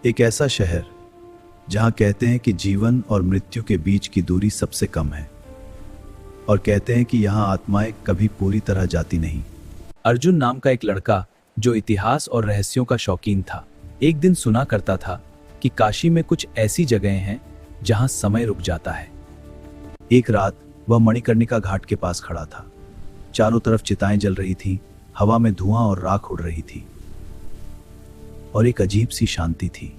एक ऐसा शहर जहां कहते हैं कि जीवन और मृत्यु के बीच की दूरी सबसे कम है और कहते हैं कि यहां आत्माएं कभी पूरी तरह जाती नहीं। अर्जुन नाम का एक लड़का जो इतिहास और रहस्यों का शौकीन था, एक दिन सुना करता था कि काशी में कुछ ऐसी जगहें हैं जहां समय रुक जाता है। एक रात वह मणिकर्णिका घाट के पास खड़ा था। चारों तरफ चिताएं जल रही थीं, हवा में धुआं और राख उड़ रही थी और एक अजीब सी शांति थी।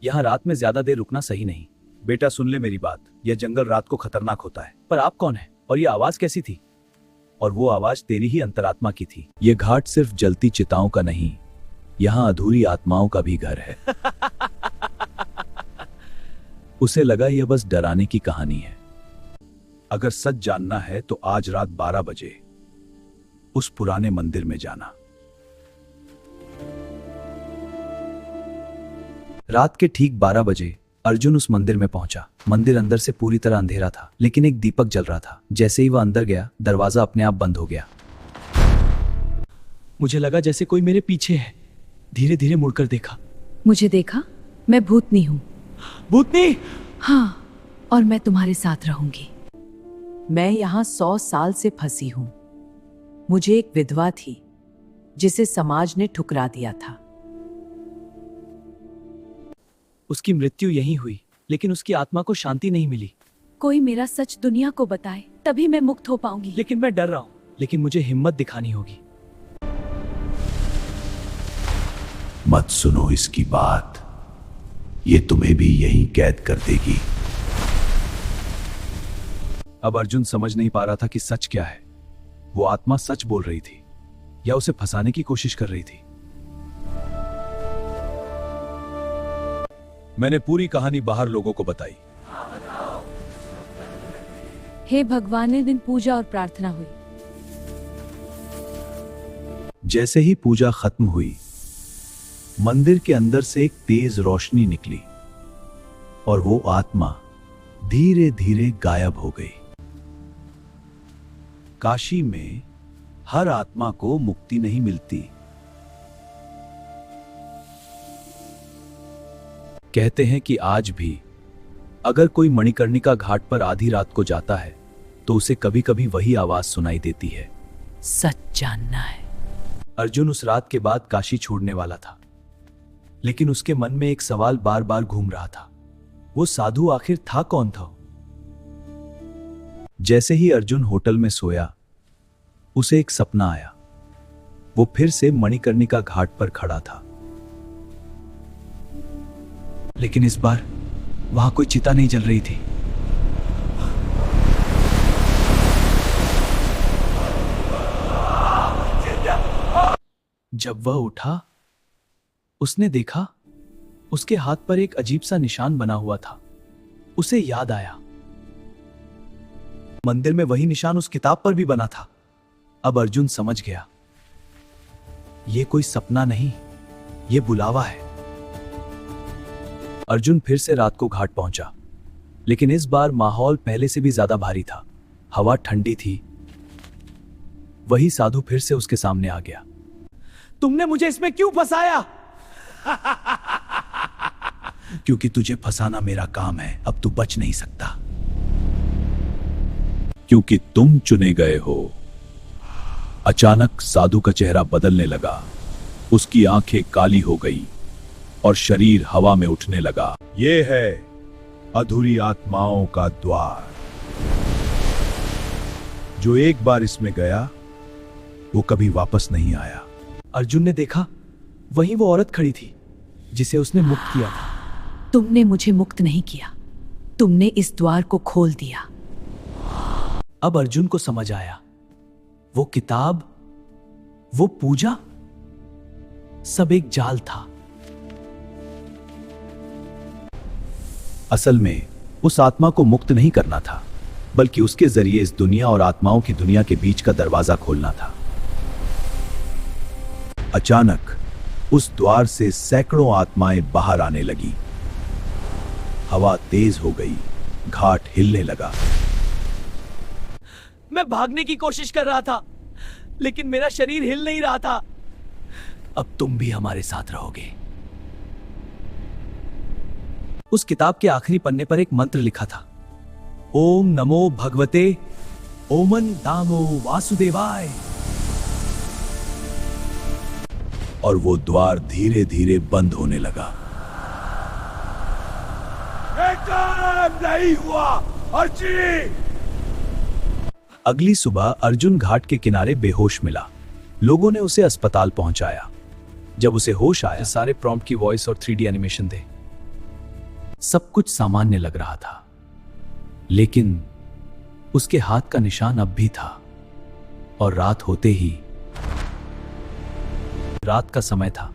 यहाँ रात में ज्यादा देर रुकना सही नहीं। बेटा सुन ले मेरी बात, यह जंगल रात को खतरनाक होता है। पर आप कौन है और ये आवाज कैसी थी? और वो आवाज तेरी ही अंतरात्मा की थी। ये घाट सिर्फ जलती चिताओं का नहीं, यहाँ अधूरी आत्माओं का भी घर है। उसे लगा यह बस डराने की कहानी है। अगर सच जानना है तो आज रात 12 बजे उस पुराने मंदिर में जाना। रात के ठीक 12 बजे अर्जुन उस मंदिर में पहुंचा। मंदिर अंदर से पूरी तरह अंधेरा था, लेकिन एक दीपक जल रहा था। जैसे ही वह अंदर गया, दरवाजा अपने आप बंद हो गया। मुझे लगा जैसे कोई मेरे पीछे है। धीरे धीरे मुड़कर देखा। मुझे देखा? मैं भूतनी हूँ। भूतनी? हाँ, और मैं तुम्हारे साथ रहूंगी। मैं यहाँ 100 साल से फंसी हूँ। मुझे एक विधवा थी जिसे समाज ने ठुकरा दिया था। उसकी मृत्यु यहीं हुई, लेकिन उसकी आत्मा को शांति नहीं मिली। कोई मेरा सच दुनिया को बताए, तभी मैं मुक्त हो पाऊंगी। लेकिन मैं डर रहा हूँ। लेकिन मुझे हिम्मत दिखानी होगी। मत सुनो इसकी बात, ये तुम्हें भी यहीं कैद कर देगी। अब अर्जुन समझ नहीं पा रहा था कि सच क्या है। वो आत्मा सच बोल रही थी या उसे फंसाने की कोशिश कर रही थी। मैंने पूरी कहानी बाहर लोगों को बताई। हे भगवान, ने दिन पूजा और प्रार्थना हुई। जैसे ही पूजा खत्म हुई, मंदिर के अंदर से एक तेज रोशनी निकली और वो आत्मा धीरे धीरे गायब हो गई। काशी में हर आत्मा को मुक्ति नहीं मिलती। कहते हैं कि आज भी अगर कोई मणिकर्णिका घाट पर आधी रात को जाता है तो उसे कभी कभी वही आवाज सुनाई देती है। सच जानना है। अर्जुन उस रात के बाद काशी छोड़ने वाला था, लेकिन उसके मन में एक सवाल बार बार घूम रहा था। वो साधु आखिर था कौन था? जैसे ही अर्जुन होटल में सोया, उसे एक सपना आया। वो फिर से मणिकर्णिका घाट पर खड़ा था, लेकिन इस बार वहां कोई चिता नहीं जल रही थी। जब वह उठा, उसने देखा उसके हाथ पर एक अजीब सा निशान बना हुआ था। उसे याद आया, मंदिर में वही निशान उस किताब पर भी बना था। अब अर्जुन समझ गया, यह कोई सपना नहीं, यह बुलावा है। अर्जुन फिर से रात को घाट पहुंचा, लेकिन इस बार माहौल पहले से भी ज्यादा भारी था। हवा ठंडी थी। वही साधु फिर से उसके सामने आ गया। तुमने मुझे इसमें क्यों फंसाया? क्योंकि तुझे फंसाना मेरा काम है। अब तू बच नहीं सकता, क्योंकि तुम चुने गए हो। अचानक साधु का चेहरा बदलने लगा। उसकी आंखें काली हो गई और शरीर हवा में उठने लगा। ये है अधूरी आत्माओं का द्वार। जो एक बार इसमें गया, वो कभी वापस नहीं आया। अर्जुन ने देखा, वहीं वो औरत खड़ी थी जिसे उसने मुक्त किया था। तुमने मुझे मुक्त नहीं किया, तुमने इस द्वार को खोल दिया। अब अर्जुन को समझ आया, वो किताब, वो पूजा, सब एक जाल था। असल में उस आत्मा को मुक्त नहीं करना था, बल्कि उसके जरिए इस दुनिया और आत्माओं की दुनिया के बीच का दरवाजा खोलना था। अचानक उस द्वार से सैकड़ों आत्माएं बाहर आने लगी। हवा तेज हो गई, घाट हिलने लगा। मैं भागने की कोशिश कर रहा था, लेकिन मेरा शरीर हिल नहीं रहा था। अब तुम भी हमारे साथ रहोगे। उस किताब के आखिरी पन्ने पर एक मंत्र लिखा था, ओम नमो भगवते ओमन दामो वासुदेवाय। और वो द्वार धीरे धीरे बंद होने लगा। नहीं हुआ अर्जुन। अगली सुबह अर्जुन घाट के किनारे बेहोश मिला। लोगों ने उसे अस्पताल पहुंचाया। जब उसे होश आया, सारे प्रॉम्प्ट की वॉइस और 3D एनिमेशन थे। सब कुछ सामान्य लग रहा था, लेकिन उसके हाथ का निशान अब भी था। और रात होते ही, रात का समय था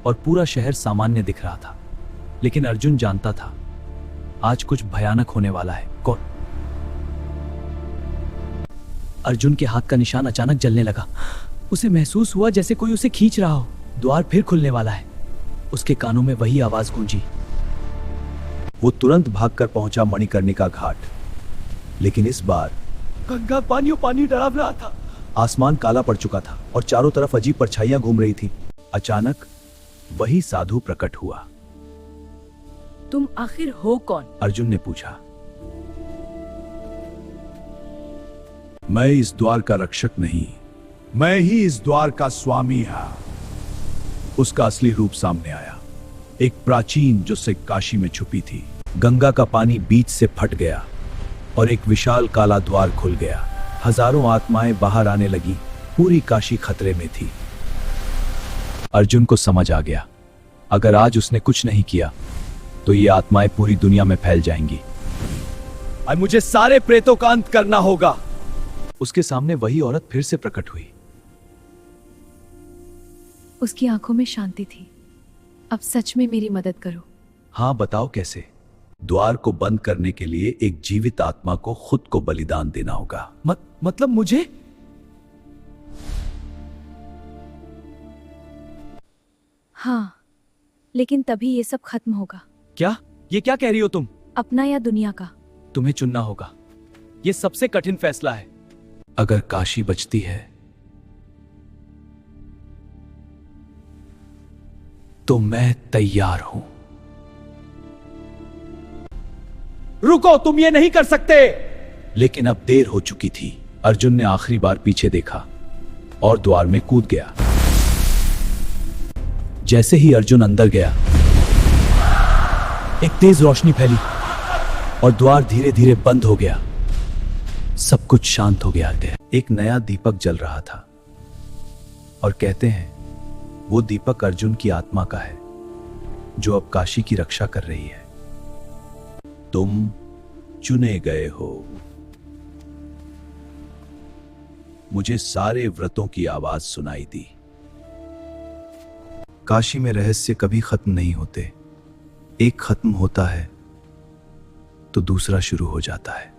और पूरा शहर सामान्य दिख रहा था, लेकिन अर्जुन जानता था आज कुछ भयानक होने वाला है। कौन? अर्जुन के हाथ का निशान अचानक जलने लगा। उसे महसूस हुआ जैसे कोई उसे खींच रहा हो। द्वार फिर खुलने वाला है। उसके कानों में वही आवाज गूंजी। वो तुरंत भागकर पहुंचा मणिकर्णिका घाट, लेकिन इस बार गंगा पानी डराव रहा था। आसमान काला पड़ चुका था और चारों तरफ अजीब परछाइयां घूम रही थी। अचानक वही साधु प्रकट हुआ। तुम आखिर हो कौन? अर्जुन ने पूछा। मैं इस द्वार का रक्षक नहीं, मैं ही इस द्वार का स्वामी है। उसका असली रूप सामने आया, एक प्राचीन जो से काशी में छुपी थी। गंगा का पानी बीच से फट गया और एक विशाल काला द्वार खुल गया। हजारों आत्माएं बाहर आने लगी। पूरी काशी खतरे में थी। अर्जुन को समझ आ गया, अगर आज उसने कुछ नहीं किया तो ये आत्माएं पूरी दुनिया में फैल जाएंगी। अब मुझे सारे प्रेतों का अंत करना होगा। उसके सामने वही औरत फिर से प्रकट हुई। उसकी आंखों में शांति थी। अब सच में मेरी मदद करो। हाँ, बताओ कैसे? द्वार को बंद करने के लिए एक जीवित आत्मा को खुद को बलिदान देना होगा। मतलब मुझे? हाँ, लेकिन तभी ये सब खत्म होगा। क्या? ये क्या कह रही हो तुम? अपना या दुनिया का? तुम्हें चुनना होगा। ये सबसे कठिन फैसला है। अगर काशी बचती है तो मैं तैयार हूं। रुको, तुम ये नहीं कर सकते। लेकिन अब देर हो चुकी थी। अर्जुन ने आखिरी बार पीछे देखा और द्वार में कूद गया। जैसे ही अर्जुन अंदर गया, एक तेज रोशनी फैली और द्वार धीरे धीरे बंद हो गया। सब कुछ शांत हो गया। एक नया दीपक जल रहा था और कहते हैं वो दीपक अर्जुन की आत्मा का है, जो अब काशी की रक्षा कर रही है। तुम चुने गए हो। मुझे सारे व्रतों की आवाज सुनाई दी। काशी में रहस्य कभी खत्म नहीं होते। एक खत्म होता है तो दूसरा शुरू हो जाता है।